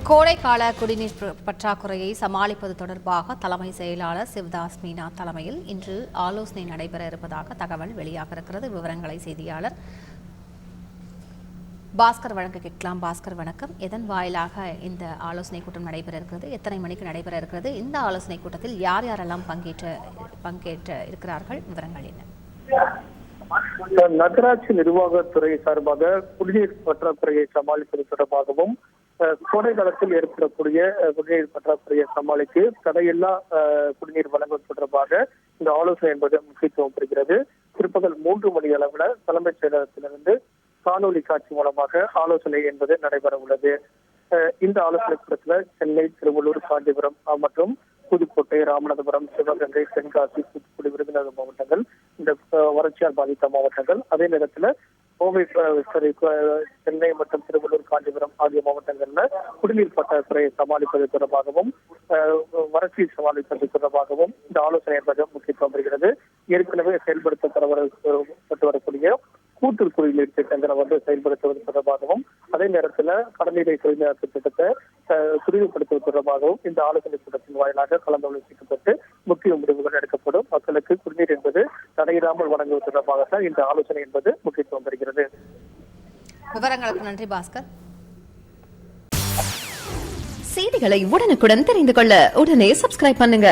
கோடைக்கால குடிநீர் பற்றாக்குறையை சமாளிப்பது தொடர்பாக தலைமை செயலாளர் சிவதாஸ் மீனா தலைமையில் இன்று ஆலோசனை நடைபெற இருப்பதாக தகவல் வெளியாக இருக்கிறது. விவரங்களை செய்தியாளர் பாஸ்கர் வழங்க கேட்கலாம். பாஸ்கர் வணக்கம். எதன் வாயிலாக இந்த ஆலோசனை கூட்டம் நடைபெற இருக்கிறது? எத்தனை மணிக்கு நடைபெற இருக்கிறது? இந்த ஆலோசனை கூட்டத்தில் யார் யாரெல்லாம் பங்கேற்ற இருக்கிறார்கள்? விவரங்கள் என்ன? நகராட்சி நிர்வாகத்துறை சார்பாக குடிநீர் பற்றாக்குறையை சமாளிப்பது தொடர்பாகவும் கோடை காலத்தில் ஏற்படக்கூடிய குடிநீர் பற்றாக்குறையை சமாளித்து தடையில்லா குடிநீர் வழங்குவது தொடர்பாக இந்த ஆலோசனை என்பது முக்கியத்துவம் பெறுகிறது. பிற்பகல் 3 மணி அளவில் தலைமைச் செயலகத்திலிருந்து காணொலி காட்சி மூலமாக ஆலோசனை என்பது நடைபெற உள்ளது. இந்த ஆலோசனை கூட்டத்தில் சென்னை, திருவள்ளூர், காஞ்சிபுரம் மற்றும் புதுக்கோட்டை, ராமநாதபுரம், சிவகங்கை, தென்காசி, தூத்துக்குடி, விருதுநகர் மாவட்டங்கள் இந்த வறட்சியால் பாதித்த மாவட்டங்கள். அதே நேரத்தில் கோவை, சென்னை மற்றும் திருவள்ளூர், காஞ்சிபுரம் ஆகிய மாவட்டங்கள்ல குடிநீர் பற்றாக்குறையை சமாளிப்பது தொடர்பாகவும் வறட்சியை சமாளிப்பது தொடர்பாகவும் இந்த ஆலோசனை என்பது முக்கியத்துவம் பெறுகிறது. ஏற்கனவே செயல்படுத்தப்பட்டு வரக்கூடிய கூட்டு குடிநீர் திட்டங்களை செயல்படுத்துவது தொடர்பாகவும் அதே நேரத்தில் கடல்நீரை குடிநீராக்க திட்டத்தை துரிதப்படுத்துவது தொடர்பாகவும் இந்த ஆலோசனை கூட்டத்தின் வாயிலாக கலந்தாலோசிக்கப்பட்டு முக்கிய முடிவுகள் எடுக்கப்படும். மக்களுக்கு குடிநீர் என்பது தடையில்லாமல் வழங்குவது தொடர்பாக இந்த ஆலோசனை என்பது முக்கியத்துவம் பெறுகிறது. விவரங்களுக்கு நன்றி பாஸ்கர். செய்திகளை உடனுக்குடன் தெரிந்து கொள்ள உடனே சப்ஸ்கிரைப் பண்ணுங்க.